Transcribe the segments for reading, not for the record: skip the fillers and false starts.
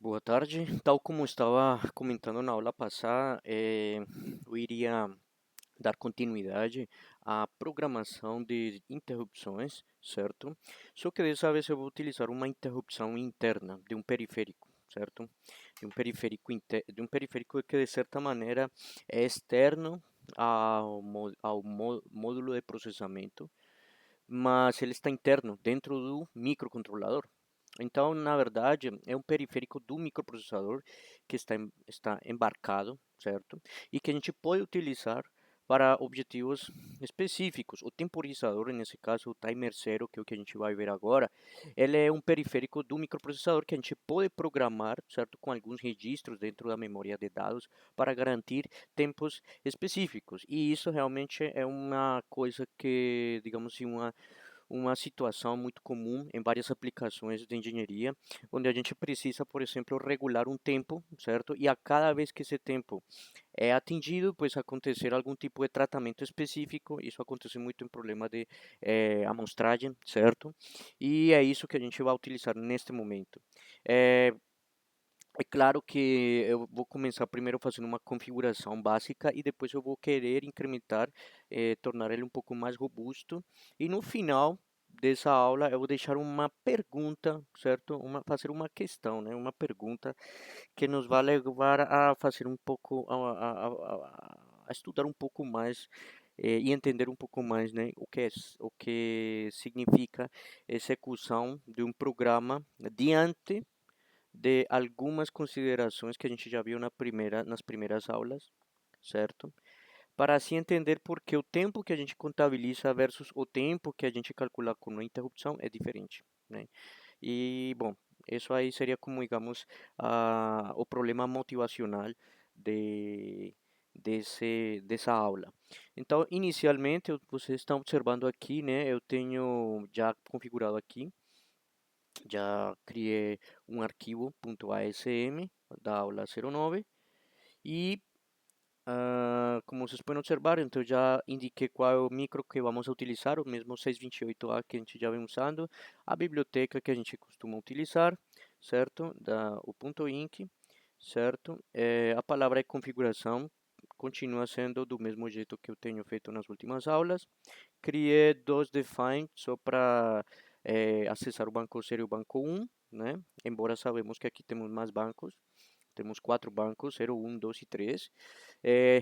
Boa tarde. Tal como estava comentando na aula passada, eu iria dar continuidade à programação de interrupções, certo? Só que dessa vez eu vou utilizar uma interrupção interna de um periférico, certo? De um periférico que de certa maneira é externo ao módulo de processamento, mas ele está interno dentro do microcontrolador. Então, na verdade, é um periférico do microprocessador que está embarcado, certo? E que a gente pode utilizar para objetivos específicos. O temporizador, nesse caso, o timer zero, que é o que a gente vai ver agora, ele é um periférico do microprocessador que a gente pode programar, certo? Com alguns registros dentro da memória de dados para garantir tempos específicos. E isso realmente é uma coisa que, digamos assim, uma situação muito comum em várias aplicações de engenharia, onde a gente precisa, por exemplo, regular um tempo, certo? E a cada vez que esse tempo é atingido, pues acontecer algum tipo de tratamento específico. Isso acontece muito em problema de amostragem, certo? E é isso que a gente vai utilizar neste momento. É, é claro que eu vou começar primeiro fazendo uma configuração básica e depois eu vou querer incrementar, tornar ele um pouco mais robusto. E no final dessa aula eu vou deixar uma pergunta, certo? Fazer uma questão, né? Uma pergunta que nos vai levar a fazer um pouco, a estudar um pouco mais e entender um pouco mais, né? O que significa execução de um programa diante de algumas considerações que a gente já viu nas primeiras aulas, certo? Para assim entender por que o tempo que a gente contabiliza versus o tempo que a gente calcula com uma interrupção é diferente, né? E, bom, isso aí seria como, digamos, o problema motivacional de, dessa aula. Então, inicialmente, vocês estão observando aqui, né? Eu tenho já configurado aqui, já criei um arquivo .asm da aula 09 e como vocês podem observar, então já indiquei qual é o micro que vamos utilizar, o mesmo 628A que a gente já vem usando, a biblioteca que a gente costuma utilizar, certo? O .inc, certo? A palavra de configuração continua sendo do mesmo jeito que eu tenho feito nas últimas aulas. Criei dois define só para acessar o banco 0 e o banco 1, né? Embora sabemos que aqui temos mais bancos. Temos quatro bancos, 0, 1, 2 e 3.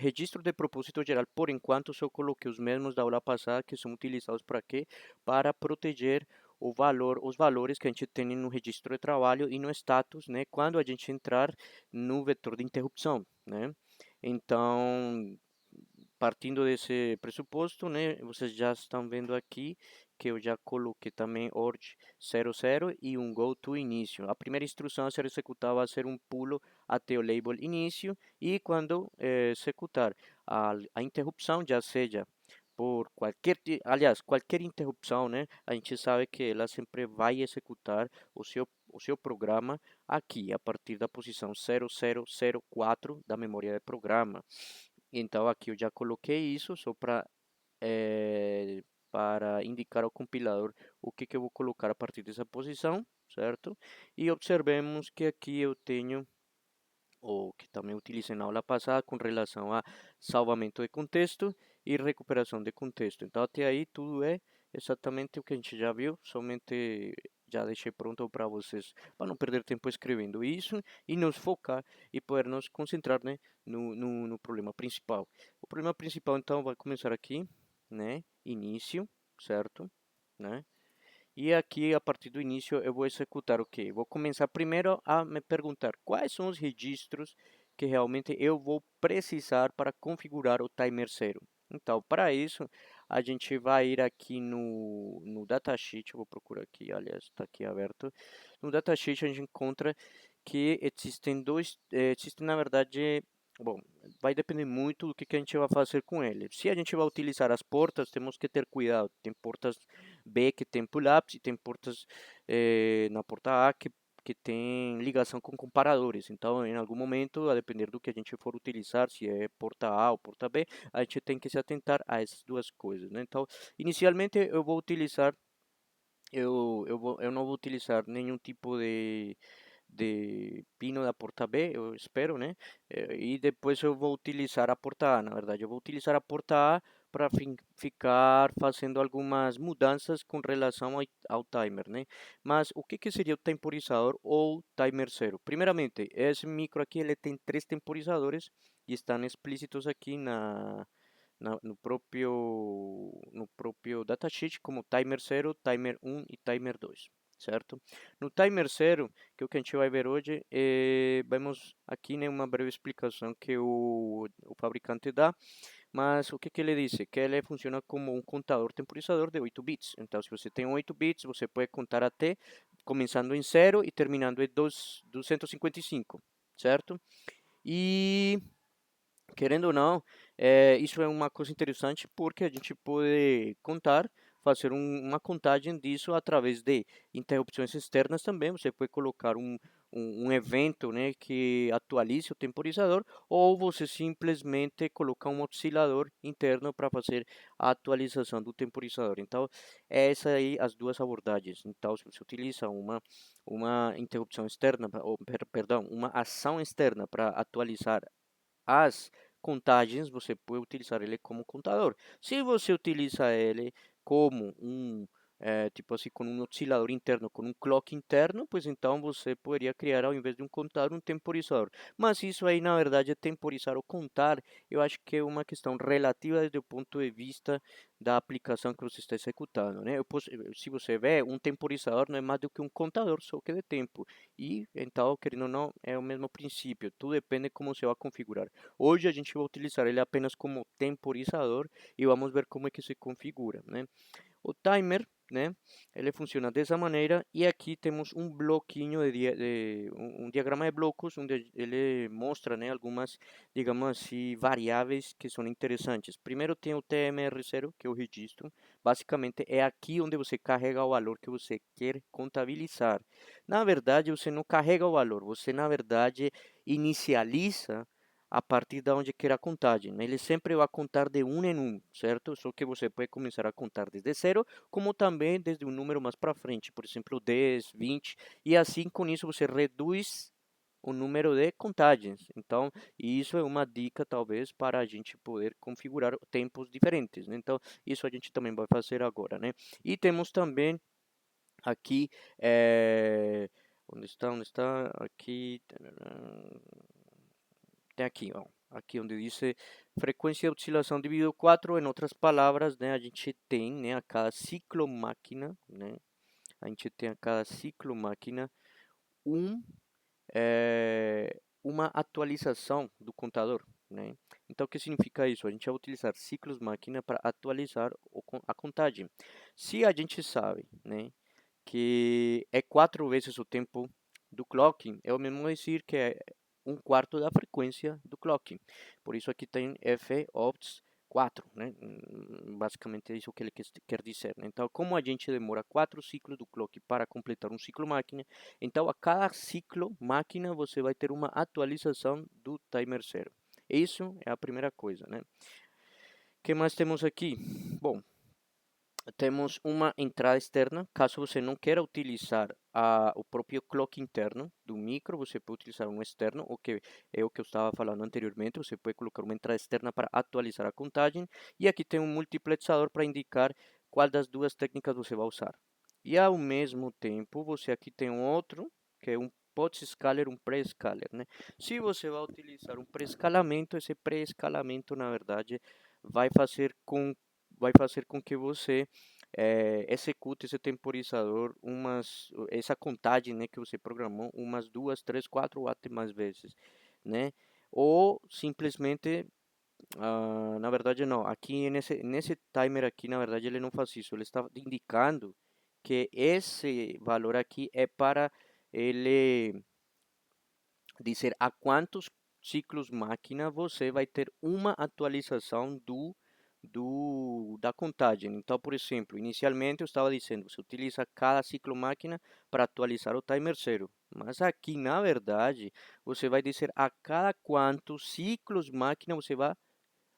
Registro de propósito geral, por enquanto, só coloquei os mesmos da aula passada, que são utilizados para quê? Para proteger os valores que a gente tem no registro de trabalho e no status, né? Quando a gente entrar no vetor de interrupção, né? Então, partindo desse pressuposto, né, vocês já estão vendo aqui que eu já coloquei também ORG 00 e um go to início. A primeira instrução a ser executada vai ser um pulo até o label início e quando executar a interrupção, já seja por aliás, qualquer interrupção, né, a gente sabe que ela sempre vai executar o seu programa aqui, a partir da posição 0004 da memória de programa. Então aqui eu já coloquei isso só para indicar ao compilador o que eu vou colocar a partir dessa posição, certo? E observemos que aqui eu tenho o que também utilizei na aula passada com relação a salvamento de contexto e recuperação de contexto. Então até aí tudo é exatamente o que a gente já viu, somente já deixei pronto para vocês, para não perder tempo escrevendo isso e nos focar e poder nos concentrar, né, no problema principal. O problema principal então vai começar aqui, né, início, certo, né? E aqui, a partir do início, eu vou executar o quê? Vou começar primeiro a me perguntar quais são os registros que realmente eu vou precisar para configurar o timer zero. Então, para isso, a gente vai ir aqui no datasheet, eu vou procurar aqui, aliás, está aqui aberto. No datasheet a gente encontra que existem na verdade, bom, vai depender muito do que a gente vai fazer com ele. Se a gente vai utilizar as portas, temos que ter cuidado. Tem portas B que tem pull-ups e tem portas na porta A que tem ligação com comparadores. Então, em algum momento, a depender do que a gente for utilizar, se é porta A ou porta B, a gente tem que se atentar a essas duas coisas, né? Então, inicialmente eu vou utilizar, eu não vou utilizar nenhum tipo de pino da porta B, eu espero, né? E depois eu vou utilizar a porta A, na verdade. Eu vou utilizar a porta A para ficar fazendo algumas mudanças com relação ao timer, né? Mas o que que seria o temporizador ou timer zero? Primeiramente, esse micro aqui ele tem três temporizadores e estão explícitos aqui no próprio datasheet como timer zero, timer um e timer 2, certo? No timer zero, que é o que a gente vai ver hoje, vemos aqui, né, uma breve explicação que o fabricante dá, mas o que que ele diz? Que ele funciona como um contador temporizador de 8 bits. Então, se você tem 8 bits, você pode contar até começando em zero e terminando em 255, certo? E querendo ou não, isso é uma coisa interessante porque a gente pode fazer uma contagem disso através de interrupções externas também. Você pode colocar um evento, né, que atualize o temporizador, ou você simplesmente colocar um oscilador interno para fazer a atualização do temporizador. Então, essa aí as duas abordagens. Então, se você utiliza uma interrupção externa, ou, perdão, uma ação externa para atualizar as contagens, você pode utilizar ele como contador. Se você utiliza ele como tipo assim, com um oscilador interno, com um clock interno, pois então você poderia criar, ao invés de um contador, um temporizador. Mas isso aí, na verdade, é temporizar ou contar, eu acho que é uma questão relativa desde o ponto de vista da aplicação que você está executando, né? Se você vê, um temporizador não é mais do que um contador, só que de tempo. E então, querendo ou não, é o mesmo princípio, tudo depende de como você vai configurar. Hoje a gente vai utilizar ele apenas como temporizador e vamos ver como é que se configura, né? O timer, né? Ele funciona dessa maneira e aqui temos um bloquinho um diagrama de blocos onde ele mostra, né, algumas, digamos assim, variáveis que são interessantes. Primeiro tem o TMR0, que é o registro. Basicamente é aqui onde você carrega o valor que você quer contabilizar. Na verdade, você não carrega o valor, você na verdade inicializa a partir de onde quer a contagem, né? Ele sempre vai contar de um em um, certo? Só que você pode começar a contar desde zero, como também desde um número mais para frente, por exemplo, 10, 20, e assim com isso você reduz o número de contagens. Então, isso é uma dica talvez para a gente poder configurar tempos diferentes, né? Então, isso a gente também vai fazer agora, né? E temos também aqui, onde está? Onde está? Aqui. Tem aqui, ó. Aqui onde diz frequência de oscilação dividido 4, em outras palavras, né, a gente tem, né, a cada ciclo máquina, né, a gente tem a cada ciclo máquina um, uma atualização do contador, né? Então, o que significa isso? A gente vai utilizar ciclos máquina para atualizar a contagem. Se a gente sabe, né, que é 4 vezes o tempo do clocking, é o mesmo dizer que é um quarto da frequência do clocking. Por isso aqui tem f-ops 4, né? Basicamente é isso que ele quer dizer, né? Então, como a gente demora 4 ciclos do clock para completar um ciclo máquina, então a cada ciclo máquina você vai ter uma atualização do timer zero. Isso é a primeira coisa, né? O que mais temos aqui? Bom, temos uma entrada externa. Caso você não queira utilizar o próprio clock interno do micro, você pode utilizar um externo, o que é o que eu estava falando anteriormente. Você pode colocar uma entrada externa para atualizar a contagem. E aqui tem um multiplexador para indicar qual das duas técnicas você vai usar. E ao mesmo tempo, você aqui tem um outro, que é um post-scaler, um pré-scaler, né? Se você vai utilizar um pré-escalamento, esse pré-escalamento, na verdade, vai fazer com que você execute esse temporizador essa contagem, né, que você programou umas 2, 3, 4 ou até mais vezes, né? Ou simplesmente, na verdade não, aqui nesse timer aqui, na verdade ele não faz isso, ele está indicando que esse valor aqui é para ele dizer a quantos ciclos máquina você vai ter uma atualização da contagem. Então, por exemplo, inicialmente eu estava dizendo, você utiliza cada ciclo máquina para atualizar o timer zero. Mas aqui, na verdade, você vai dizer a cada quantos ciclos máquina você vai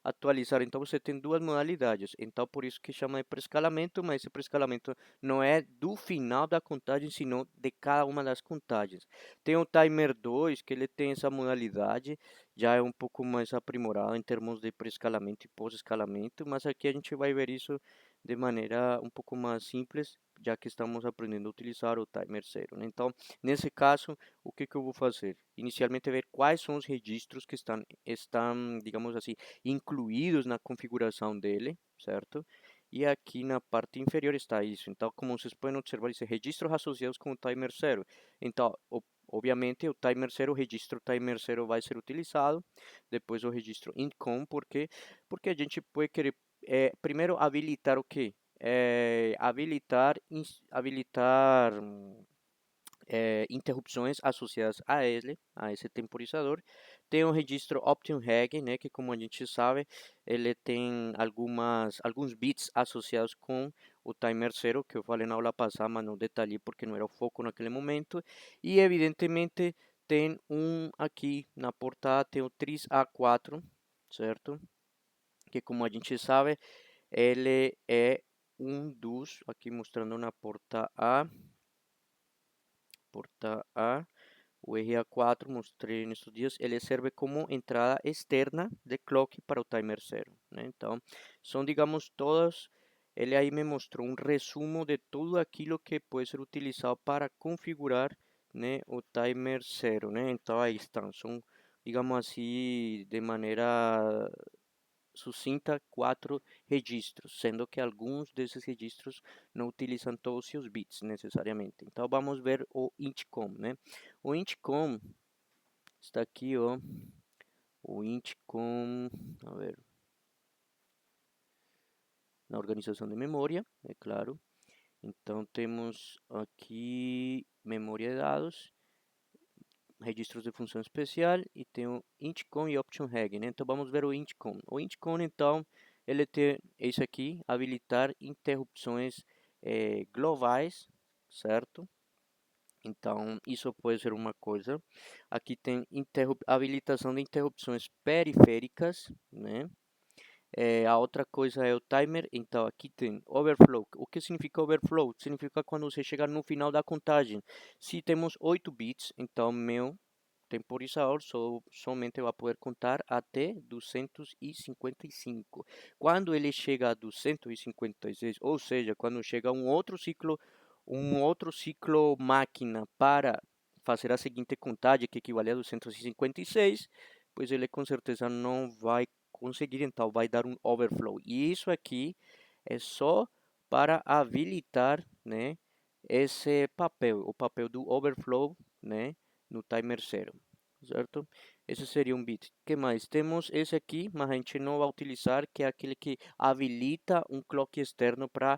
atualizar. Então você tem duas modalidades. Então por isso que chama de pré-escalamento, mas esse pré-escalamento não é do final da contagem, sino de cada uma das contagens. Tem o timer 2, que ele tem essa modalidade, já é um pouco mais aprimorado em termos de pré-escalamento e pós-escalamento, mas aqui a gente vai ver isso de maneira um pouco mais simples, já que estamos aprendendo a utilizar o timer 0, né? Então, nesse caso, o que que eu vou fazer? Inicialmente ver quais são os registros que estão, digamos assim, incluídos na configuração dele, certo? E aqui na parte inferior está isso. Então, como vocês podem observar, diz registros associados com o timer 0. Então, obviamente, o timer 0, o registro timer 0 vai ser utilizado. Depois o registro income, por quê? Porque a gente pode querer, primeiro, habilitar o quê? Habilitar interrupções associadas a esse temporizador. Tem o registro OptionReg, né, que como a gente sabe, ele tem alguns bits associados com o timer 0, que eu falei na aula passada, mas não detalhei porque não era o foco naquele momento. E evidentemente tem aqui na porta, tem o tris A4, certo? Que como a gente sabe, ele é aqui mostrando na porta A, o RA4, mostrei nesses dias, ele serve como entrada externa de clock para o timer 0, né? Então, são, digamos, todas. Ele aí me mostrou um resumo de tudo aquilo que pode ser utilizado para configurar, né, o timer 0, né? Então, aí estão. São, digamos assim, de maneira sucinta, 4 registros, sendo que alguns desses registros não utilizam todos os seus bits necessariamente. Então vamos ver o intcom, né? O intcom está aqui, ó. O intcom, a ver, na organização de memória, é claro. Então temos aqui memória de dados, registros de função especial e tem o intcom e option reg, né? Então vamos ver o intcom. O intcom, então, ele tem esse aqui, habilitar interrupções globais, certo? Então, isso pode ser uma coisa. Aqui tem habilitação de interrupções periféricas, né? A outra coisa é o timer. Então, aqui tem overflow. O que significa overflow? Significa quando você chega no final da contagem. Se temos 8 bits, então meu temporizador somente vai poder contar até 255. Quando ele chega a 256, ou seja, quando chega um outro ciclo máquina para fazer a seguinte contagem, que equivale a 256, pois ele com certeza não vai conseguir, então vai dar um overflow. E isso aqui é só para habilitar, né, esse papel, o papel do overflow, né, no timer 0, certo? Esse seria um bit. Que mais? Temos esse aqui, mas a gente não vai utilizar, que é aquele que habilita um clock externo para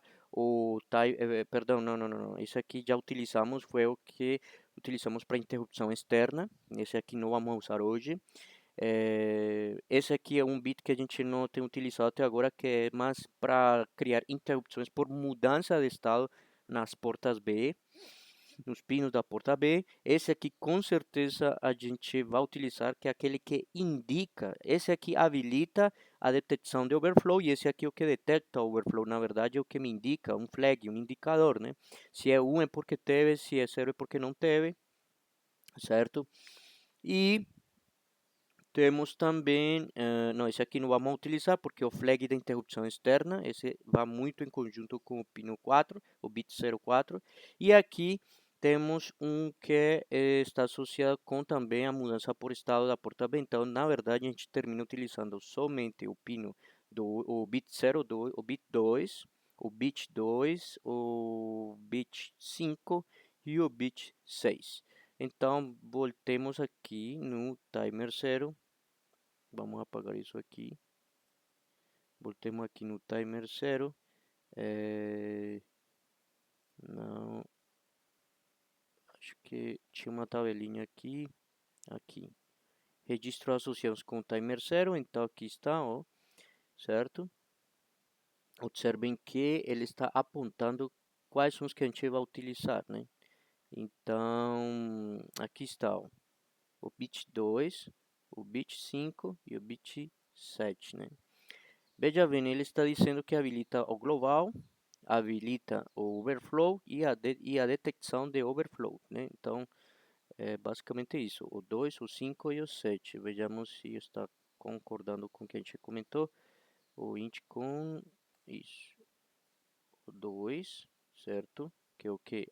perdão, não. Esse aqui já utilizamos, foi o que utilizamos para interrupção externa. Esse aqui não vamos usar hoje. Esse aqui é um bit que a gente não tem utilizado até agora, que é mais para criar interrupções por mudança de estado nas portas B, nos pinos da porta B. Esse aqui com certeza a gente vai utilizar, que é aquele que indica. Esse aqui habilita a detecção de overflow e esse aqui é o que detecta o overflow. Na verdade é o que me indica, um flag, um indicador, né? Se é 1 é porque teve, se é 0 é porque não teve, certo? E temos também, não, esse aqui não vamos utilizar porque o flag da interrupção externa, esse vai muito em conjunto com o pino 4, o bit 04. E aqui temos um que está associado com também a mudança por estado da porta B. Então, na verdade, a gente termina utilizando somente o bit 02, o bit 2, o bit 2, o bit 5 e o bit 6. Então, voltemos aqui no timer 0. Vamos apagar isso aqui. Voltemos aqui no timer 0. Não, acho que tinha uma tabelinha aqui. Aqui. Registro associados com o timer 0. Então aqui está, ó, certo? Observem que ele está apontando quais são os que a gente vai utilizar, né? Então, aqui está, ó, o bit 2, o bit 5 e o bit 7, né? Veja bem, ele está dizendo que habilita o global, habilita o overflow e a detecção de overflow, né? Então, é basicamente isso, o 2, o 5 e o 7. Vejamos se está concordando com o que a gente comentou. O int com isso, o 2, certo? Que é o que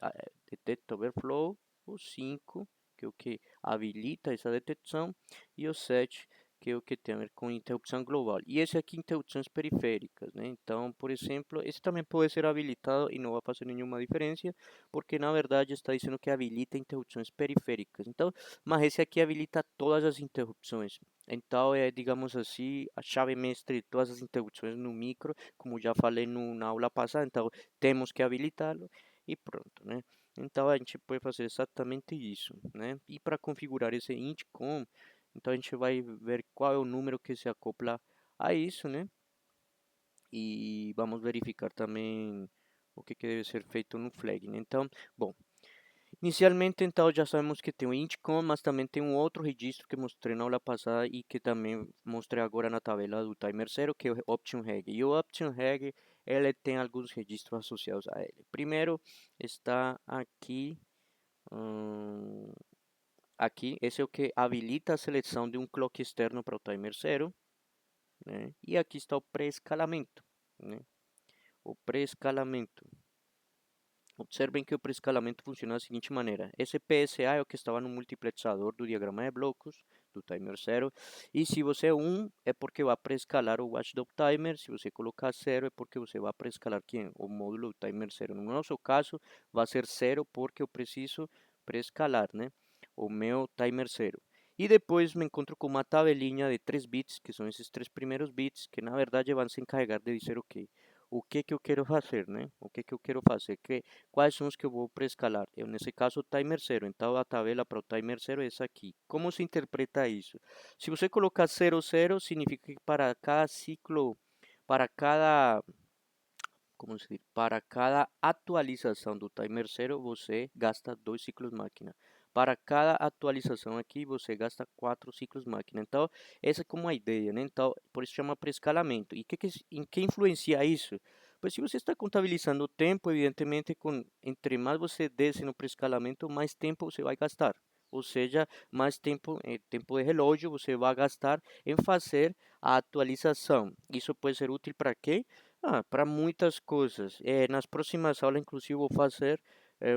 detecta overflow, o 5, que é o que habilita essa detecção, e o 7, que é o que tem a ver com interrupção global. E esse aqui, interrupções periféricas, né? Então, por exemplo, esse também pode ser habilitado e não vai fazer nenhuma diferença, porque na verdade está dizendo que habilita interrupções periféricas. Então, mas esse aqui habilita todas as interrupções. Então, é, digamos assim, a chave mestre de todas as interrupções no micro, como já falei na aula passada. Então, temos que habilitá-lo e pronto, né? Então, a gente pode fazer exatamente isso, né? E para configurar esse intcom, então a gente vai ver qual é o número que se acopla a isso, né? E vamos verificar também o que deve ser feito no flag, né? Então, bom, inicialmente, então, já sabemos que tem o intcom, mas também tem um outro registro que mostrei na aula passada e que também mostrei agora na tabela do timer zero, que é o option reg. E o option reg, ele tem alguns registros associados a ele. Primeiro está aqui, aqui, esse é o que habilita a seleção de um clock externo para o timer zero, né? E aqui está o pré-escalamento, né? O pré-escalamento. Observem que o pré-escalamento funciona da seguinte maneira. Esse PSA é o que estava no multiplexador do diagrama de blocos, do timer zero. E se você é 1, é porque vai pré-escalar o watchdog timer. Se você colocar 0, é porque você vai pré-escalar quem? O módulo do timer zero. No nosso caso, vai ser 0 porque eu preciso pré-escalar, né? O meu timer zero. E depois me encontro com uma tabelinha de 3 bits, que são esses 3 primeiros bits, que na verdade vão se encarregar de dizer o que eu quero fazer, né? O que eu quero fazer, quais são os que eu vou pré-escalar. Eu, nesse caso, o timer zero. Então, a tabela para o timer zero é essa aqui. Como se interpreta isso? Se você colocar 00, significa que para cada ciclo, para cada, como se diz, para cada atualização do timer zero, você gasta 2 ciclos máquina. Para cada atualização aqui, você gasta 4 ciclos máquina. Então, essa é como a ideia, né? Então, por isso chama pré-escalamento. E em que influencia isso? Pois se você está contabilizando o tempo, evidentemente, entre mais você desce no pré-escalamento, mais tempo você vai gastar. Ou seja, mais tempo, tempo de relógio você vai gastar em fazer a atualização. Isso pode ser útil para quê? Para muitas coisas. Nas próximas aulas, inclusive, vou fazer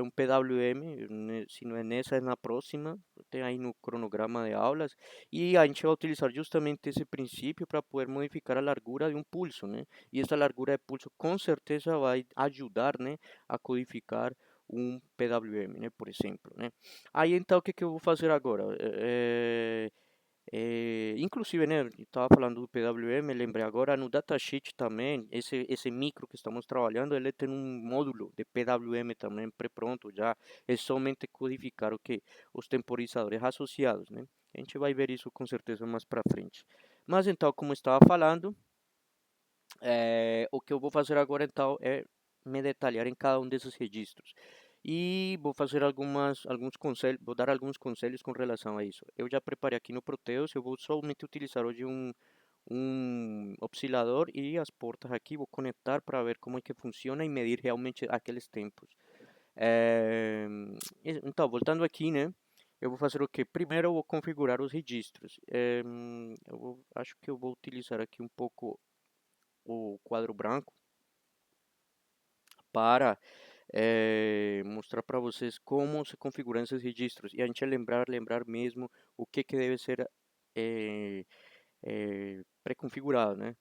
um PWM, se não é nessa, é na próxima, tem aí no cronograma de aulas, e a gente vai utilizar justamente esse princípio para poder modificar a largura de um pulso, né? E essa largura de pulso com certeza vai ajudar, né, a codificar um PWM, né, por exemplo, né? Aí então o que eu vou fazer agora? Inclusive, né, estava falando do PWM, lembrei agora, no datasheet também, esse micro que estamos trabalhando, ele tem um módulo de PWM também pré-pronto já, é somente codificar o que? Os temporizadores associados, né? A gente vai ver isso com certeza mais para frente. Mas então, como eu estava falando, o que eu vou fazer agora então é me detalhar em cada um desses registros. E vou fazer alguns conselhos, vou dar alguns conselhos com relação a isso. Eu já preparei aqui no Proteus, eu vou somente utilizar hoje um oscilador e as portas aqui, vou conectar para ver como é que funciona e medir realmente aqueles tempos. Eh, então, voltando aqui, né? Eu vou fazer o que? Primeiro eu vou configurar os registros. Acho que eu vou utilizar aqui um pouco o quadro branco para mostrar para vocês como se configuram esses registros e a gente lembrar mesmo o que deve ser pré-configurado, né?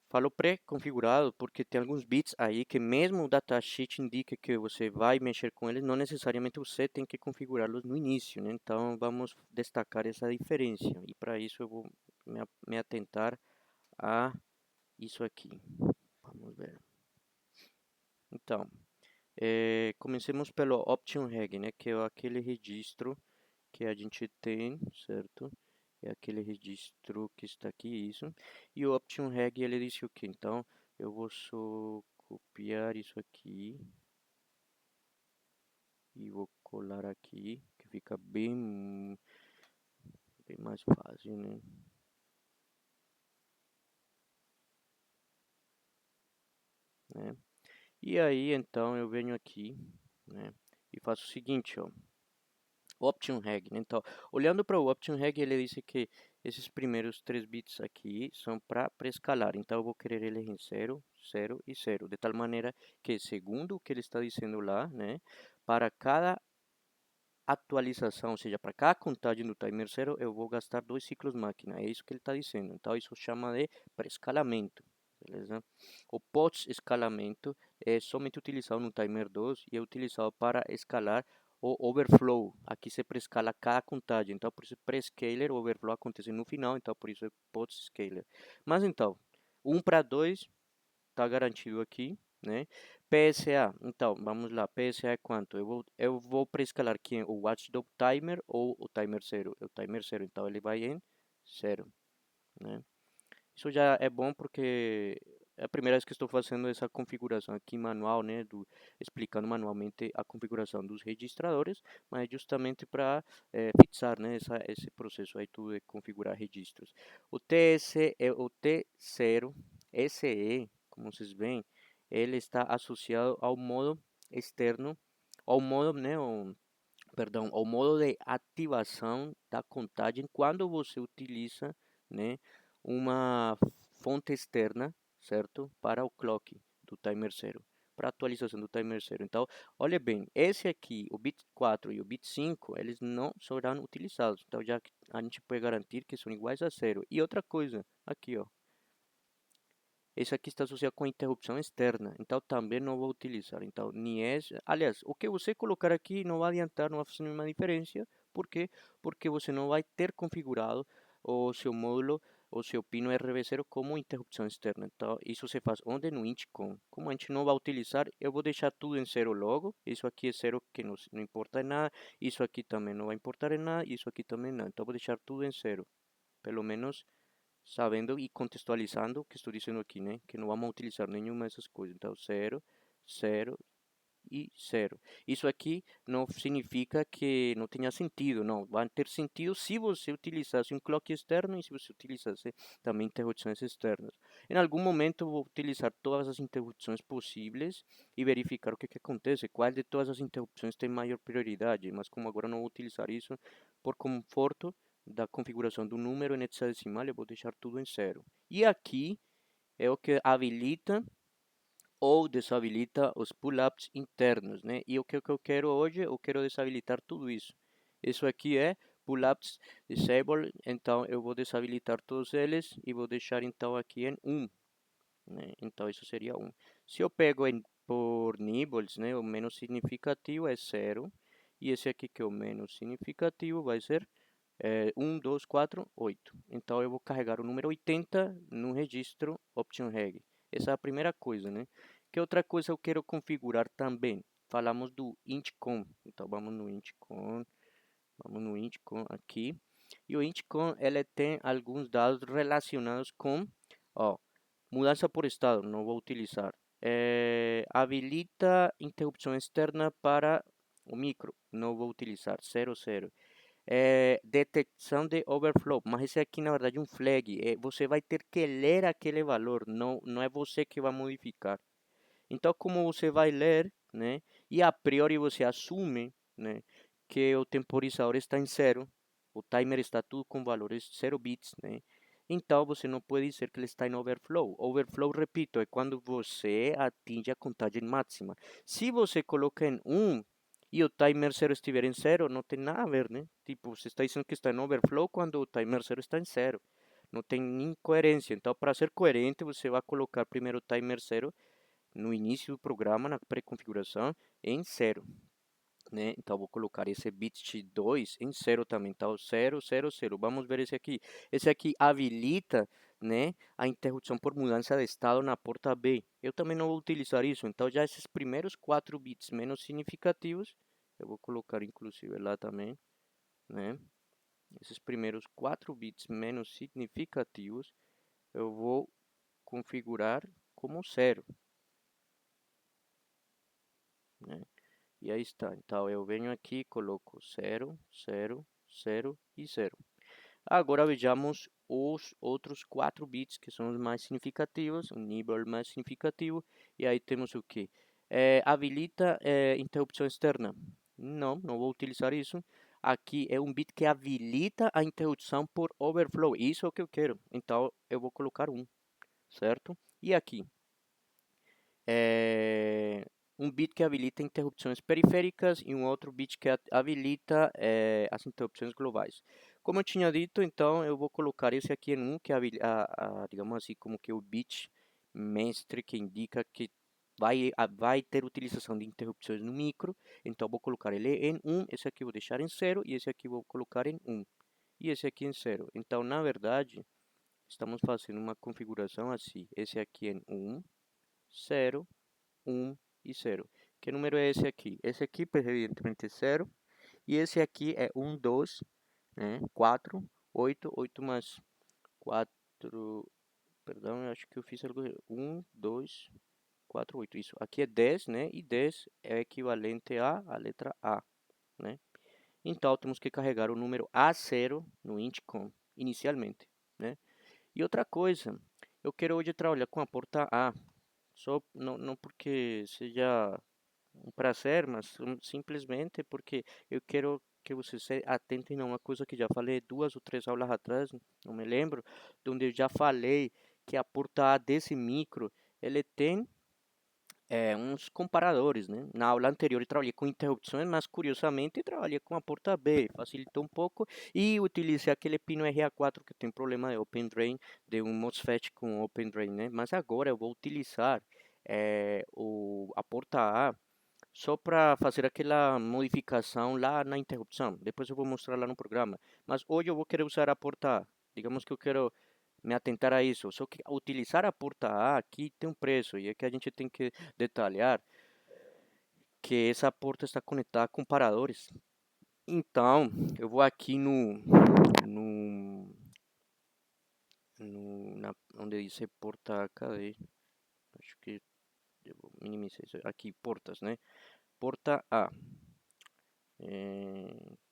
Falo pré-configurado porque tem alguns bits aí que mesmo o datasheet indica que você vai mexer com eles, não necessariamente você tem que configurá-los no início, né? Então vamos destacar essa diferença e para isso eu vou me atentar a isso aqui. Vamos ver. Então, comecemos pelo option reg, né, que é aquele registro que a gente tem, certo? É aquele registro que está aqui, isso. E o option reg, ele disse o que? Então, eu vou só copiar isso aqui e vou colar aqui, que fica bem mais fácil, né? né? E aí, então, eu venho aqui, né, e faço o seguinte, ó, Option Reg, né? Então, olhando para o Option Reg, ele diz que esses primeiros 3 bits aqui são para pré-escalar. Então, eu vou querer ele em 0, 0 e 0, de tal maneira que, segundo o que ele está dizendo lá, né, para cada atualização, ou seja, para cada contagem do timer 0, eu vou gastar 2 ciclos máquina. É isso que ele está dizendo. Então, isso chama de pré-escalamento, beleza? O pós-escalamento é somente utilizado no timer 2 e é utilizado para escalar o overflow. Aqui se pré-escala cada contagem. Então, por isso, pré-scaler, o overflow acontece no final. Então, por isso, é post-scaler. Mas, então, 1 para 2 está garantido aqui, né? PSA, então, vamos lá, PSA é quanto? Eu vou pré-escalar aqui o Watchdog Timer ou o Timer 0? O Timer 0, então ele vai em 0, né? Isso já é bom porque é a primeira vez que estou fazendo essa configuração aqui manual, né? Explicando manualmente a configuração dos registradores, mas justamente para fixar, né? Esse processo aí tudo de configurar registros. O TS, o T0 SE, como vocês veem, ele está associado ao modo externo, ao modo, né? Perdão, ao modo de ativação da contagem quando você utiliza, né, uma fonte externa, certo? Para o clock do timer 0, para atualização do timer 0. Então, olha bem, esse aqui, o bit 4 e o bit 5, eles não serão utilizados. Então, já que a gente pode garantir que são iguais a 0. E outra coisa, aqui, ó, esse aqui está associado com interrupção externa, então também não vou utilizar. Então, nem esse. Aliás, o que você colocar aqui não vai adiantar, não vai fazer nenhuma diferença. Por quê? Porque você não vai ter configurado o seu módulo, o seu pino RB0 como interrupção externa. Então, isso se faz onde? No Intcom. Como a gente não vai utilizar, eu vou deixar tudo em zero logo. Isso aqui é zero, que não importa em nada. Isso aqui também não vai importar em nada. Isso aqui também não. Então, vou deixar tudo em zero. Pelo menos sabendo e contextualizando o que estou dizendo aqui, né? Que não vamos utilizar nenhuma dessas coisas. Então, 0, 0 e 0. Isso aqui não significa que não tenha sentido, não. Vai ter sentido se você utilizasse um clock externo e se você utilizasse também interrupções externas. Em algum momento, eu vou utilizar todas as interrupções possíveis e verificar o que acontece, qual de todas as interrupções tem maior prioridade. Mas como agora não vou utilizar isso, por conforto da configuração do número em hexadecimal, eu vou deixar tudo em 0. E aqui é o que habilita ou desabilita os pull-ups internos, né? E o que eu quero hoje, eu quero desabilitar tudo isso. Isso aqui é pull-ups disable, então eu vou desabilitar todos eles e vou deixar então aqui em 1, né? Então isso seria 1. Se eu pego por nibbles, né, o menos significativo é 0, e esse aqui que é o menos significativo vai ser 1, 2, 4, 8. Então eu vou carregar o número 80 no registro Option Reg. Essa é a primeira coisa, né? Que outra coisa eu quero configurar também? Falamos do intcom. Então vamos no intcom aqui. E o intcom ele tem alguns dados relacionados com, ó, mudança por estado, não vou utilizar. Habilita interrupção externa para o micro, não vou utilizar, 00. Detecção de overflow, mas esse aqui na verdade é um flag. Você vai ter que ler aquele valor, não é você que vai modificar. Então, como você vai ler, né, e a priori você assume, né, que o temporizador está em 0, o timer está tudo com valores 0 bits, né, então você não pode dizer que ele está em overflow. Overflow, repito, é quando você atinge a contagem máxima. Se você coloca em 1 e o timer 0 estiver em 0, não tem nada a ver, né? Tipo, você está dizendo que está em overflow quando o timer 0 está em 0. Não tem incoerência. Então, para ser coerente, você vai colocar primeiro o timer 0 no início do programa, na pré-configuração, em 0, né? Então, vou colocar esse bit 2 em 0 também. Então, 0, 0, 0. Vamos ver esse aqui. Esse aqui habilita, né, a interrupção por mudança de estado na porta B. Eu também não vou utilizar isso. Então, já esses primeiros 4 bits menos significativos, eu vou colocar inclusive lá também, né? Esses primeiros 4 bits menos significativos, eu vou configurar como 0, né? E aí está. Então eu venho aqui, coloco 0, 0, 0 e 0. Agora vejamos os outros 4 bits que são os mais significativos, o nível mais significativo, e aí temos o que? Habilita interrupção externa. Não vou utilizar isso. Aqui é um bit que habilita a interrupção por overflow. Isso é o que eu quero. Então eu vou colocar 1, certo? E aqui, um bit que habilita interrupções periféricas e um outro bit que habilita as interrupções globais. Como eu tinha dito, então eu vou colocar esse aqui em 1, que é, digamos assim, como que o bit mestre que indica que vai ter utilização de interrupções no micro. Então vou colocar ele em 1, esse aqui vou deixar em 0 e esse aqui vou colocar em 1. E esse aqui em 0. Então, na verdade, estamos fazendo uma configuração assim. Esse aqui em 1, 0, 1 e 0. Que número é esse aqui? Esse aqui, evidentemente, é 0. E esse aqui é 1, 2, né? 4, 8, 8 mais 4. Perdão, eu acho que eu fiz algo. 1, 2, 4, 8. Isso. Aqui é 10, né? E 10 é equivalente à letra A, né? Então, temos que carregar o número A0 no intcom, inicialmente, né? E outra coisa, eu quero hoje trabalhar com a porta A. Só não porque seja um prazer, mas simplesmente porque eu quero que vocês se atentem a uma coisa que já falei 2 ou 3 aulas atrás, não me lembro, onde eu já falei que a porta A desse micro, ele tem uns comparadores, né? Na aula anterior eu trabalhei com interrupções, mas curiosamente trabalhei com a porta B, facilitou um pouco e utilizei aquele pino RA4 que tem problema de Open Drain, de um MOSFET com Open Drain, né? Mas agora eu vou utilizar a porta A só para fazer aquela modificação lá na interrupção. Depois eu vou mostrar lá no programa. Mas hoje eu vou querer usar a porta A. Digamos que eu quero me atentar a isso. Só que utilizar a porta A aqui tem um preço. E é que a gente tem que detalhar que essa porta está conectada a comparadores. Então, eu vou aqui no, onde diz porta, cadê? Acho que eu vou minimizar isso. Aqui, portas, né? Porta A.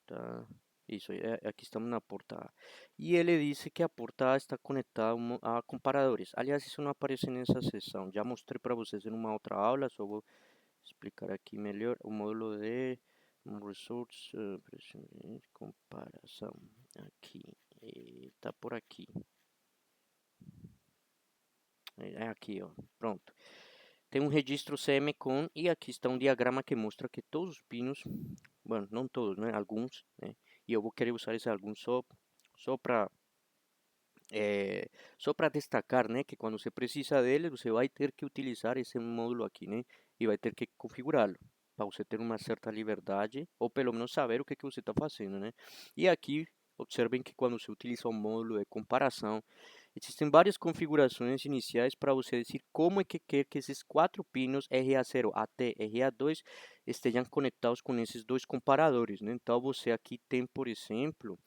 Tá. Isso, aqui estamos na porta A. E ele disse que a porta A está conectada a comparadores. Aliás, isso não aparece nessa seção. Já mostrei para vocês em uma outra aula, só vou explicar aqui melhor. O módulo de Resource comparação. Aqui, está por aqui. É aqui, ó. Pronto. Tem um registro CMCON e aqui está um diagrama que mostra que todos os pinos, bueno, não todos, né? Alguns, né? E eu vou querer usar esses alguns só para só para destacar, né, que quando você precisa dele, você vai ter que utilizar esse módulo aqui, né, e vai ter que configurá-lo para você ter uma certa liberdade ou pelo menos saber o que você está fazendo, né. E aqui observem que quando você utiliza um módulo de comparação, existem várias configurações iniciais para você dizer como é que quer que esses 4 pinos RA0 até RA2 estejam conectados com esses dois comparadores, né. Então você aqui tem, por exemplo,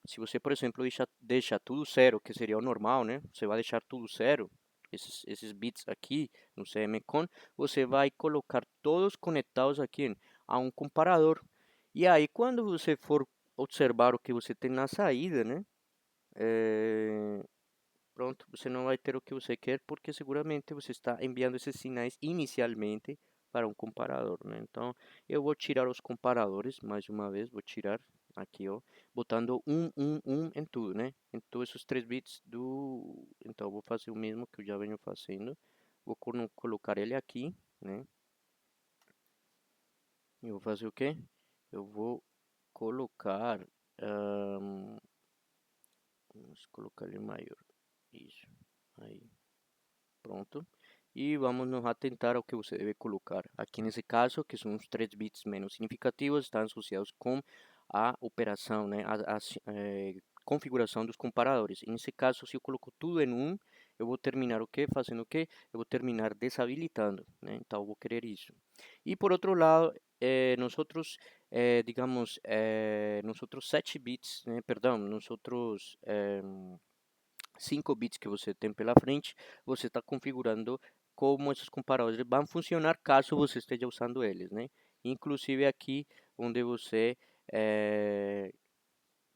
se você, por exemplo, deixa tudo zero, que seria o normal, né? Você vai deixar tudo zero, esses bits aqui no CMCON, você vai colocar todos conectados aqui a um comparador. E aí, quando você for observar o que você tem na saída, né? Pronto, você não vai ter o que você quer, porque seguramente você está enviando esses sinais inicialmente para um comparador, né? Então, eu vou tirar os comparadores, mais uma vez, vou tirar aqui, ó, botando 1 em tudo, né? Em todos esses 3 bits do... Então, eu vou fazer o mesmo que eu já venho fazendo. Vou colocar ele aqui, né? Eu vou fazer o quê? Eu vou colocar... vamos colocar ele maior. Isso, aí. Pronto. E vamos nos atentar ao que você deve colocar. Aqui nesse caso, que são os 3 bits menos significativos, estão associados com a operação, né, a configuração dos comparadores. E nesse caso, se eu coloco tudo em 1, eu vou terminar o quê? Fazendo o quê? Eu vou terminar desabilitando, né? Então, eu vou querer isso. E por outro lado, digamos, nos outros 7 bits, né, perdão, nos outros 5 bits que você tem pela frente, você está configurando como esses comparadores vão funcionar caso você esteja usando eles, né? Inclusive aqui onde você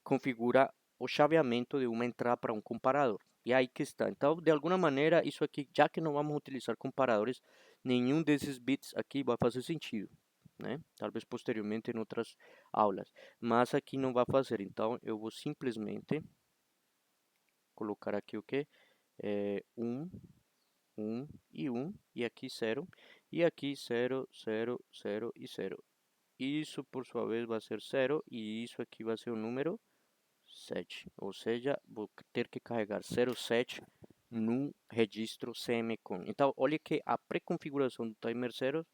configura o chaveamento de uma entrada para um comparador. E aí que está. Então, de alguma maneira, isso aqui, já que não vamos utilizar comparadores, nenhum desses bits aqui vai fazer sentido, né? Talvez posteriormente em outras aulas. Mas aqui não vai fazer. Então, eu vou simplesmente colocar aqui o que? 1, 1 e 1. E aqui 0. E aqui 0, 0, 0 e 0. Isso, por sua vez, vai ser 0. E isso aqui vai ser o número 7, ou seja, vou ter que carregar 07 no registro CMCON. Então, olha que a pré-configuração do timer 0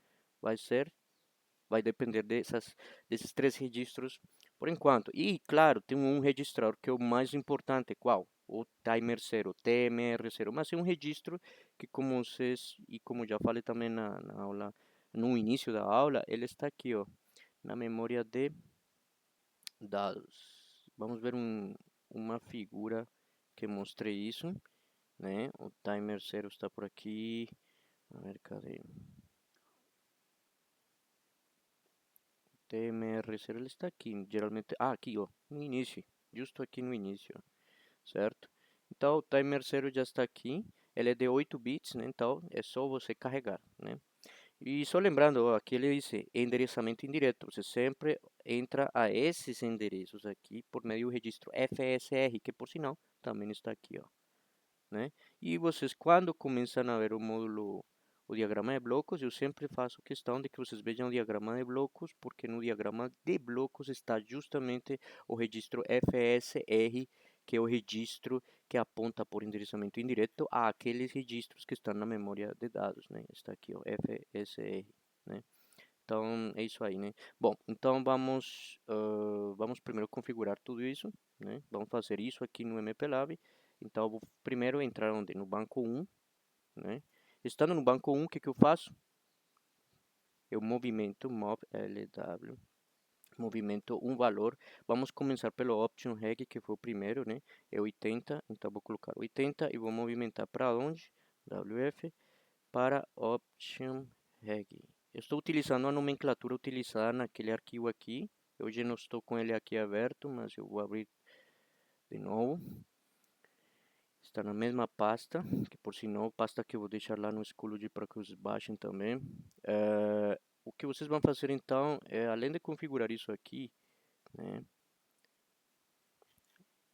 vai depender desses três registros por enquanto. E, claro, tem um registrador que é o mais importante, qual? O timer 0, TMR0, mas é um registro que, como vocês, e como já falei também na aula, no início da aula, ele está aqui, ó, na memória de dados. Vamos ver uma figura que mostre isso, né? O timer 0 está por aqui. A ver, cadê? TMR0 ele está aqui, geralmente, aqui, ó, no início, justo aqui no início, certo? Então, o timer 0 já está aqui, ele é de 8 bits, né? Então, é só você carregar, né? E só lembrando, ó, aqui ele diz endereçamento indireto. Você sempre entra a esses endereços aqui por meio do registro FSR, que por sinal também está aqui, ó, né? E vocês, quando começam a ver o módulo, o diagrama de blocos, eu sempre faço questão de que vocês vejam o diagrama de blocos, porque no diagrama de blocos está justamente o registro FSR, que é o registro que aponta por endereçamento indireto àqueles registros que estão na memória de dados, né? Está aqui, ó, FSR, né? Então, é isso aí, né? Bom, então vamos primeiro configurar tudo isso, né? Vamos fazer isso aqui no MPLAB. Então, eu vou primeiro entrar onde? No banco 1, né? Estando no banco 1, o que que eu faço? Eu movimento mov LW, movimento um valor. Vamos começar pelo option reg, que foi o primeiro, né? É 80, então vou colocar 80 e vou movimentar para onde? WF para option reg. Eu estou utilizando a nomenclatura utilizada naquele arquivo aqui. Eu já não estou com ele aqui aberto, mas eu vou abrir de novo. Está na mesma pasta, que por sinal, pasta que eu vou deixar lá no Schoology para que vocês baixem também. O que vocês vão fazer então, além de configurar isso aqui, né,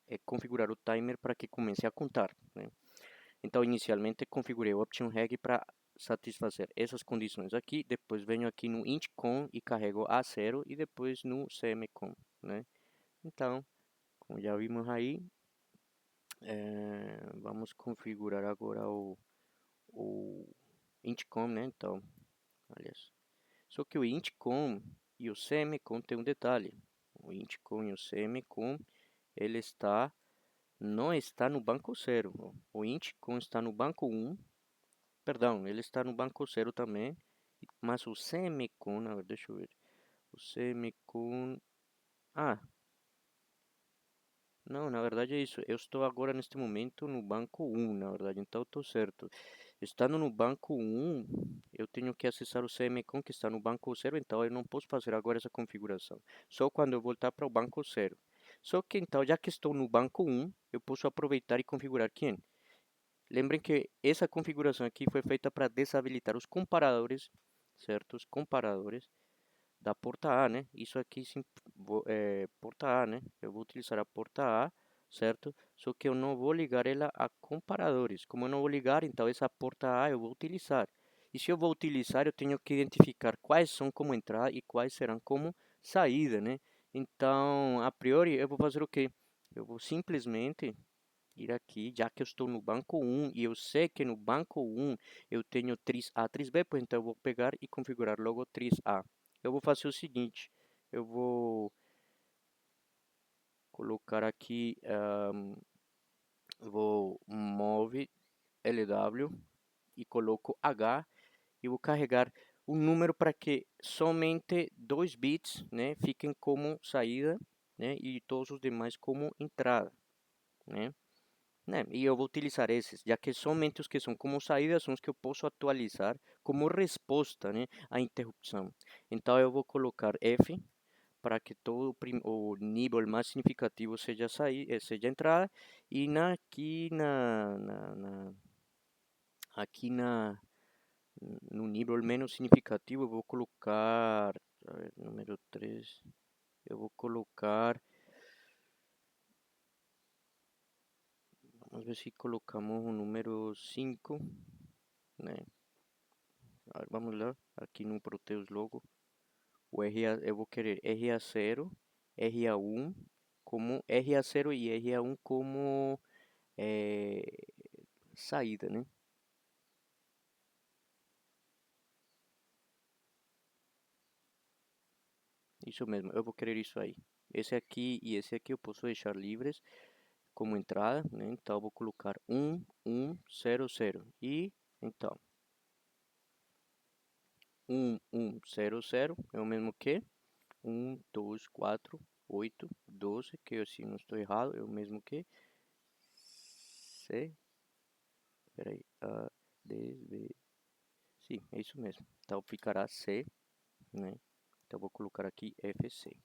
é configurar o timer para que comece a contar, né? Então, inicialmente, configurei o option reg para satisfazer essas condições aqui. Depois, venho aqui no intcon e carrego a 0 e depois no semicon, né? Então, como já vimos aí, vamos configurar agora o intcon, né? Então, aliás, só que o intcon e o semicon tem um detalhe. O intcon e o semicon, ele não está no banco 0. O intcon está no banco 1. Perdão, ele está no banco 0 também. Mas o semicon, deixa eu ver. O semicon... Ah, não, na verdade é isso. Eu estou agora neste momento no banco 1, na verdade. Então estou certo. Estando no banco 1, eu tenho que acessar o CMCON que está no banco 0, então eu não posso fazer agora essa configuração. Só quando eu voltar para o banco 0. Só que então, já que estou no banco 1, eu posso aproveitar e configurar quem? Lembrem que essa configuração aqui foi feita para desabilitar os comparadores, certo? Os comparadores da porta A, né? Isso aqui sim, porta A, né? Eu vou utilizar a porta A, certo? Só que eu não vou ligar ela a comparadores. Como eu não vou ligar, então essa porta A eu vou utilizar. E se eu vou utilizar, eu tenho que identificar quais são como entrada e quais serão como saída, né? Então, a priori, eu vou fazer o quê? Eu vou simplesmente ir aqui, já que eu estou no banco 1 e eu sei que no banco 1 eu tenho tris A, tris B, pois então eu vou pegar e configurar logo tris A. Eu vou fazer o seguinte, eu vou colocar aqui, vou move LW e coloco H e vou carregar um número para que somente 2 bits, né, fiquem como saída, né, e todos os demais como entrada, né? E eu vou utilizar esses, já que somente os que são como saída são os que eu posso atualizar como resposta, né, à interrupção. Então eu vou colocar F para que todo o nível mais significativo seja seja a entrada, e aqui no nível menos significativo eu vou colocar, a ver, número 3, eu vou colocar, vamos ver se colocamos o número 5, né? Vamos lá, aqui no Proteus Logo, eu vou querer RA0, RA1 como RA0 e RA1 como saída, né? Isso mesmo, eu vou querer isso aí. Esse aqui e esse aqui eu posso deixar livres como entrada, né? Então eu vou colocar 1, 1, 0, 0. E então 1, 1, 0, 0 é o mesmo que 1, 2, 4, 8, 12, que eu se não estou errado, é o mesmo que C, peraí, A, D, B, sim, é isso mesmo. Então ficará C, né? Então eu vou colocar aqui FC.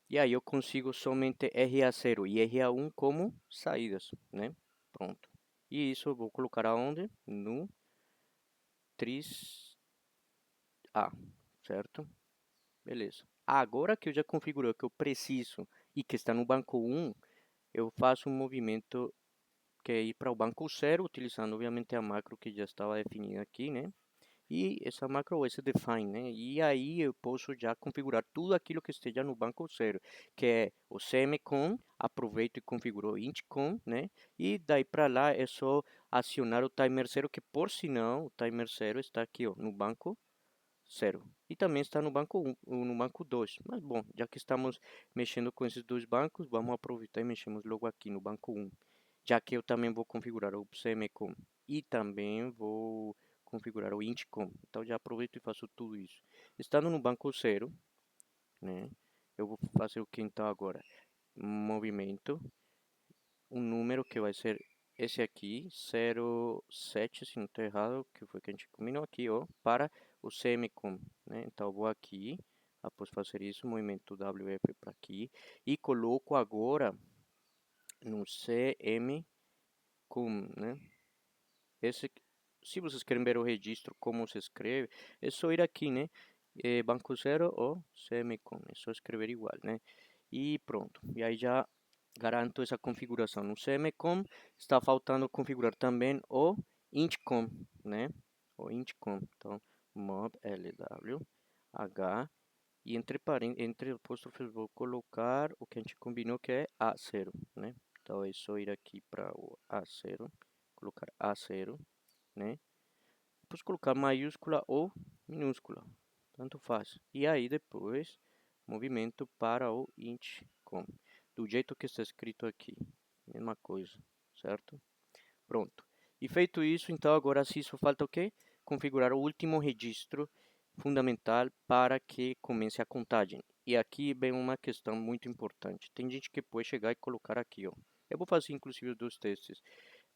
E aí eu consigo somente RA0 e RA1 como saídas, né? Pronto. E isso eu vou colocar aonde? No tris A, certo? Beleza. Agora que eu já configurei que eu preciso e que está no banco 1, eu faço um movimento que é ir para o banco 0, utilizando obviamente a macro que já estava definida aqui, né? E essa macro esse define, né? E aí eu posso já configurar tudo aquilo que esteja no banco 0, que é o CMCON, aproveito e configuro o INTCON, né? E daí para lá é só acionar o timer 0, que por sinal o timer 0 está aqui, ó, no banco 0. E também está no banco 1, no banco 2. Mas bom, já que estamos mexendo com esses dois bancos, vamos aproveitar e mexemos logo aqui no banco 1. Já que eu também vou configurar o CMCOM e também vou configurar o INTCOM. Então já aproveito e faço tudo isso. Estando no banco 0, né? Eu vou fazer o que então agora? Movimento, um número que vai ser esse aqui, 07, se não estou errado, que foi que a gente combinou aqui, ó, para o CMCOM, né? Então eu vou aqui, após fazer isso, movimento WF para aqui, e coloco agora no CMCOM, né? Esse, se vocês querem ver o registro, como se escreve, é só ir aqui, né? Banco 0 ou CMCOM, é só escrever igual, né? E pronto, e aí já garanto essa configuração. No CMCOM está faltando configurar também o INTCOM, né? O INTCOM, então mob LW H e entre apóstrofos vou colocar o que a gente combinou que é A0, né? Então é só ir aqui para o A0, colocar A0, né? Depois colocar maiúscula ou minúscula, tanto faz. E aí depois movimento para o INTCOM, do jeito que está escrito aqui, mesma coisa, certo? Pronto. E feito isso, então agora sim só falta o quê? Configurar o último registro fundamental para que comece a contagem. E aqui vem uma questão muito importante. Tem gente que pode chegar e colocar aqui, ó. Eu vou fazer inclusive os dois testes,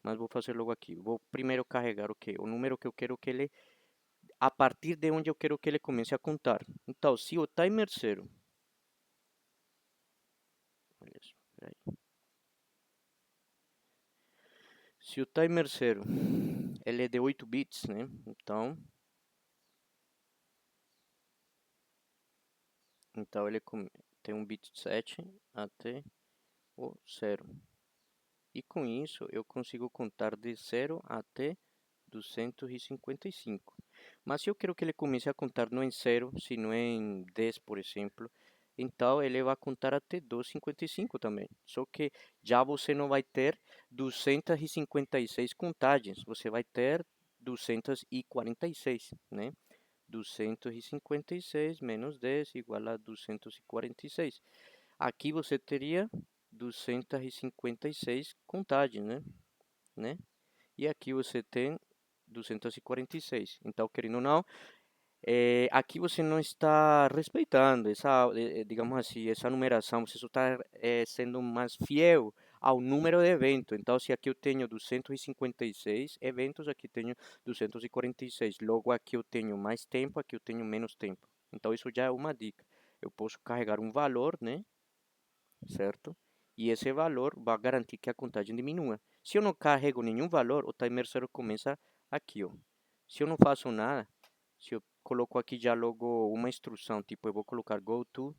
mas vou fazer logo aqui. Vou primeiro carregar o quê? O número que eu quero que ele, a partir de onde eu quero que ele comece a contar. Então, se o timer 0, beleza, peraí. Se o timer 0 ele é de 8 bits, né? Então ele tem um bit 7 até o 0. E com isso eu consigo contar de 0 até 255. Mas se eu quero que ele comece a contar não em 0, sino em 10, por exemplo, então ele vai contar até 255 também. Só que já você não vai ter 256 contagens, você vai ter 246, né? 256 menos 10 igual a 246. Aqui você teria 256 contagens, né? E aqui você tem 246. Então, querendo ou não, aqui você não está respeitando essa, digamos assim, essa numeração. Você só está sendo mais fiel ao número de eventos. Então, se aqui eu tenho 256 eventos, aqui tenho 246. Logo, aqui eu tenho mais tempo, aqui eu tenho menos tempo. Então, isso já é uma dica. eu posso carregar um valor, né? Certo? E esse valor vai garantir que a contagem diminua. Se eu não carrego nenhum valor, o timer zero começa aqui, ó. Se eu não faço nada, se eu coloco aqui já logo uma instrução, tipo eu vou colocar go to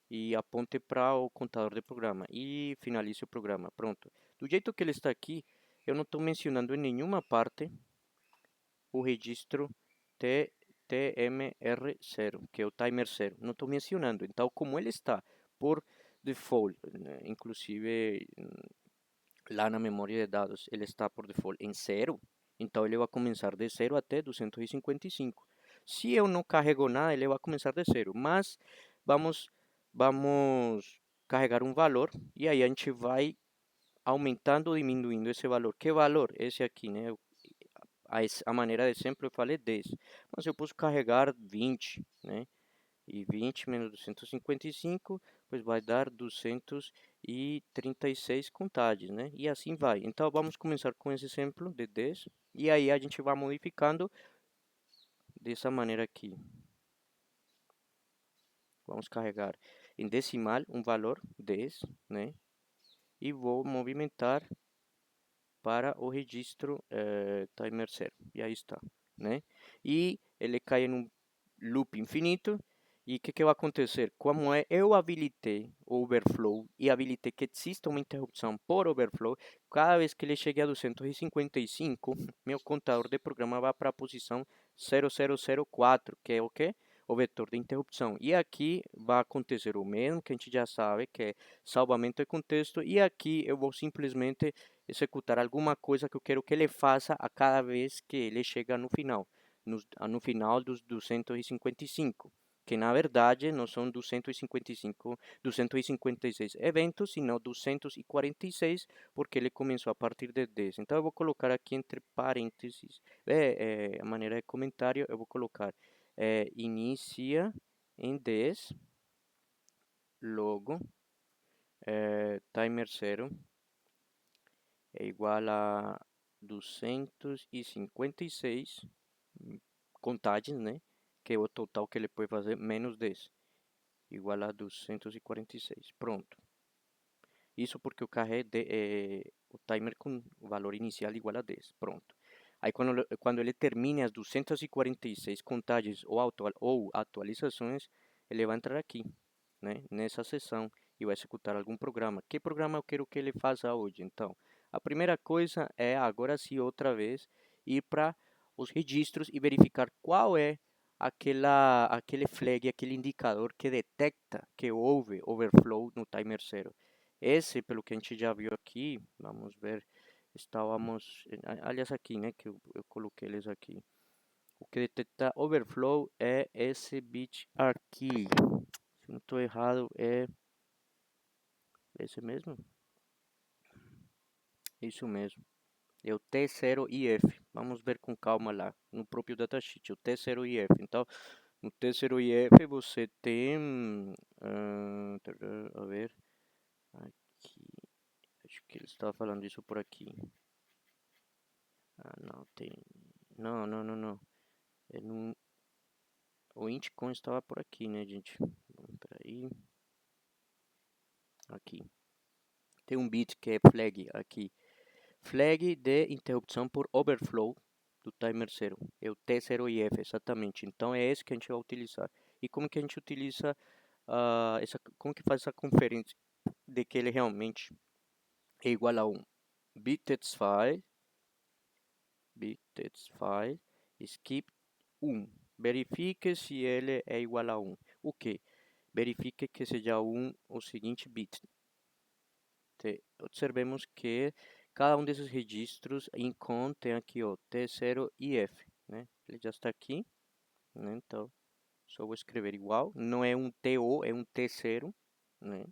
e aponte para o contador de programa e finalize o programa. Pronto. Do jeito que ele está aqui, eu não estou mencionando em nenhuma parte o registro TMR0, que é o timer 0. Não estou mencionando. Então, como ele está por default, né, inclusive lá na memória de dados, ele está por default em 0, então ele vai começar de 0 até 255. Se eu não carrego nada, ele vai começar de 0, mas vamos, vamos carregar um valor e aí a gente vai aumentando ou diminuindo esse valor. Que valor? Esse aqui, né? A maneira de sempre eu falei 10, mas eu posso carregar 20, né? E 20 menos 255, pois vai dar 236 contagens, né? E assim vai. Então vamos começar com esse exemplo de 10 e aí a gente vai modificando dessa maneira aqui. Vamos carregar em decimal um valor 10, né? E vou movimentar para o registro timer 0. E aí está, né? E ele cai em um loop infinito. E o que vai acontecer? Como eu habilitei o overflow e habilitei que exista uma interrupção por overflow, cada vez que ele chegue a 255, meu contador de programa vai para a posição 0004, que é o quê? O vetor de interrupção. E aqui vai acontecer o mesmo que a gente já sabe, que é salvamento de contexto. E aqui eu vou simplesmente executar alguma coisa que eu quero que ele faça a cada vez que ele chega no final, no final dos 255, que na verdade não são 255, 256 eventos, sino 246, porque ele começou a partir de 10. Então eu vou colocar aqui entre parênteses, a maneira de comentário, eu vou colocar inicia em 10, logo, timer 0 é igual a 256 contagens, né? Que é o total que ele pode fazer, menos 10, igual a 246. Pronto. Isso porque eu carreguei o timer com o valor inicial igual a 10. Pronto. Aí quando ele termine as 246 contagens ou atualizações, ele vai entrar aqui, né? Nessa seção e vai executar algum programa. Que programa eu quero que ele faça hoje? Então, a primeira coisa é, agora sim, outra vez, ir para os registros e verificar qual é aquele flag, aquele indicador que detecta que houve overflow no timer 0. Esse, pelo que a gente já viu aqui, vamos ver, estávamos, aliás aqui, né, que eu coloquei eles aqui. O que detecta overflow é esse bit aqui. Se não estou errado, é esse mesmo? Isso mesmo. É o T0IF. Vamos ver com calma lá, no próprio datasheet, o T0IF. Então, no T0IF você tem, a ver, aqui, acho que ele estava falando isso por aqui. Ah, não, tem, não, não, não, não. É no, o intcon estava por aqui, né, gente? Peraí, aqui. Tem um bit que é flag aqui. Flag de interrupção por overflow do timer 0. É o T0IF, exatamente. Então é esse que a gente vai utilizar. E como que a gente utiliza, como que faz essa conferência de que ele realmente é igual a 1? Bit.file, skip 1. Verifique se ele é igual a 1. O que? Verifique que seja 1 o seguinte bit. Observemos que cada um desses registros em com tem aqui o T0 e F, né? Ele já está aqui, né? Então, só vou escrever igual. Não é um TO, é um T0, né?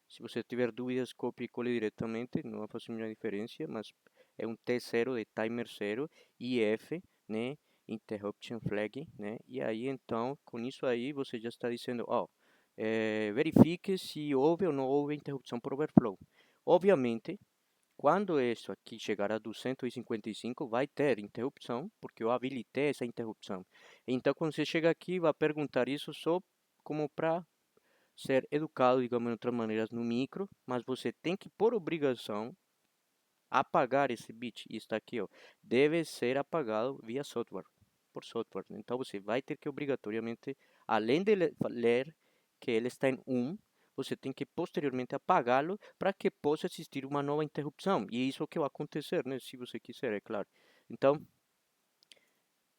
Se você tiver dúvidas, copie e cole diretamente, não vai fazer nenhuma diferença, mas é um T0 de timer 0 e F, né? Interruption flag, né? E aí, então, com isso aí, você já está dizendo, ó, verifique se houve ou não houve interrupção por overflow. Obviamente, quando isso aqui chegar a 255, vai ter interrupção, porque eu habilitei essa interrupção. Então, quando você chega aqui, vai perguntar isso só como para ser educado, digamos, de outras maneiras, no micro, mas você tem que, por obrigação, apagar esse bit. E está aqui, ó, deve ser apagado via software, por software. Então você vai ter que obrigatoriamente, além de ler que ele está em 1, você tem que posteriormente apagá-lo para que possa existir uma nova interrupção. E isso é o que vai acontecer, né? Se você quiser, é claro. Então,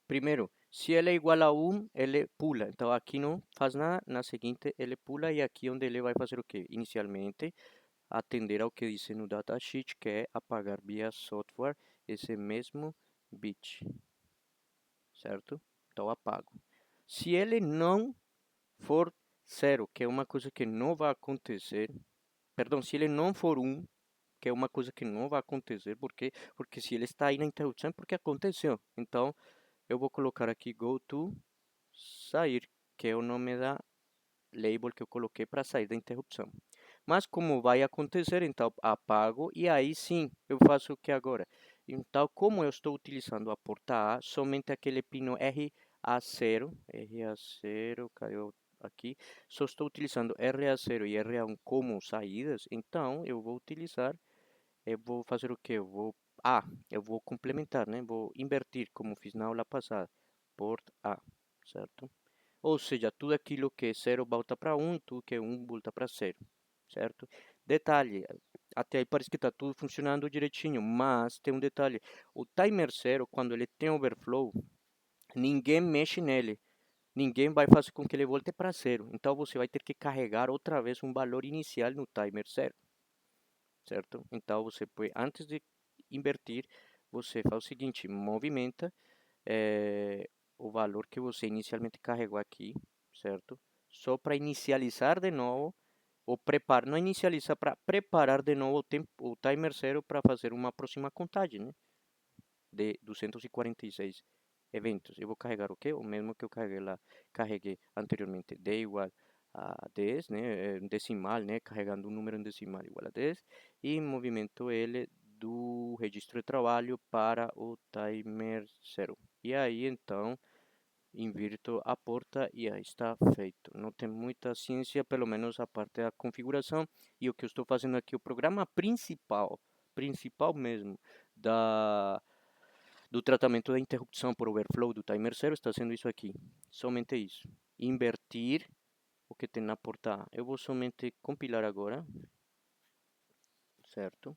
primeiro, se ele é igual a 1, ele pula. Então aqui não faz nada, na seguinte ele pula e aqui onde ele vai fazer o quê? Inicialmente, atender ao que diz no datasheet, que é apagar via software esse mesmo bit, certo? Então apago. Se ele não for 0, que é uma coisa que não vai acontecer, perdão, se ele não for 1, que é uma coisa que não vai acontecer, porque se ele está aí na interrupção é porque aconteceu. Então eu vou colocar aqui go to sair, que é o nome da label que eu coloquei para sair da interrupção. Mas como vai acontecer, então apago e aí sim eu faço o que agora? Então, como eu estou utilizando a porta A, somente aquele pino RA0, caiu aqui, só estou utilizando RA0 e RA1 como saídas, então eu vou fazer o que? Eu vou complementar, né? Vou invertir, como fiz na aula passada, port A, certo? Ou seja, tudo aquilo que é 0 volta para 1, tudo que é 1 volta para 0, certo? Detalhe, até aí parece que está tudo funcionando direitinho, mas tem um detalhe. O timer 0, quando ele tem overflow, ninguém mexe nele. Ninguém vai fazer com que ele volte para 0. Então você vai ter que carregar outra vez um valor inicial no timer 0, certo? Então você põe, antes de invertir, você faz o seguinte, movimenta o valor que você inicialmente carregou aqui, certo? Só para inicializar de novo, ou preparar, não inicializar, para preparar de novo o timer 0 para fazer uma próxima contagem, né? De 246 eventos. Eu vou carregar o quê? O mesmo que eu carreguei anteriormente, d igual a 10, né? Decimal, né? Carregando um número em decimal igual a 10, e movimento L do registro de trabalho para o timer 0. E aí então invirto a porta e aí está feito. Não tem muita ciência, pelo menos a parte da configuração. E o que eu estou fazendo aqui, o programa principal mesmo, do tratamento da interrupção por overflow do timer 0 está sendo isso aqui. Somente isso. Invertir o que tem na porta A. Eu vou somente compilar agora, certo?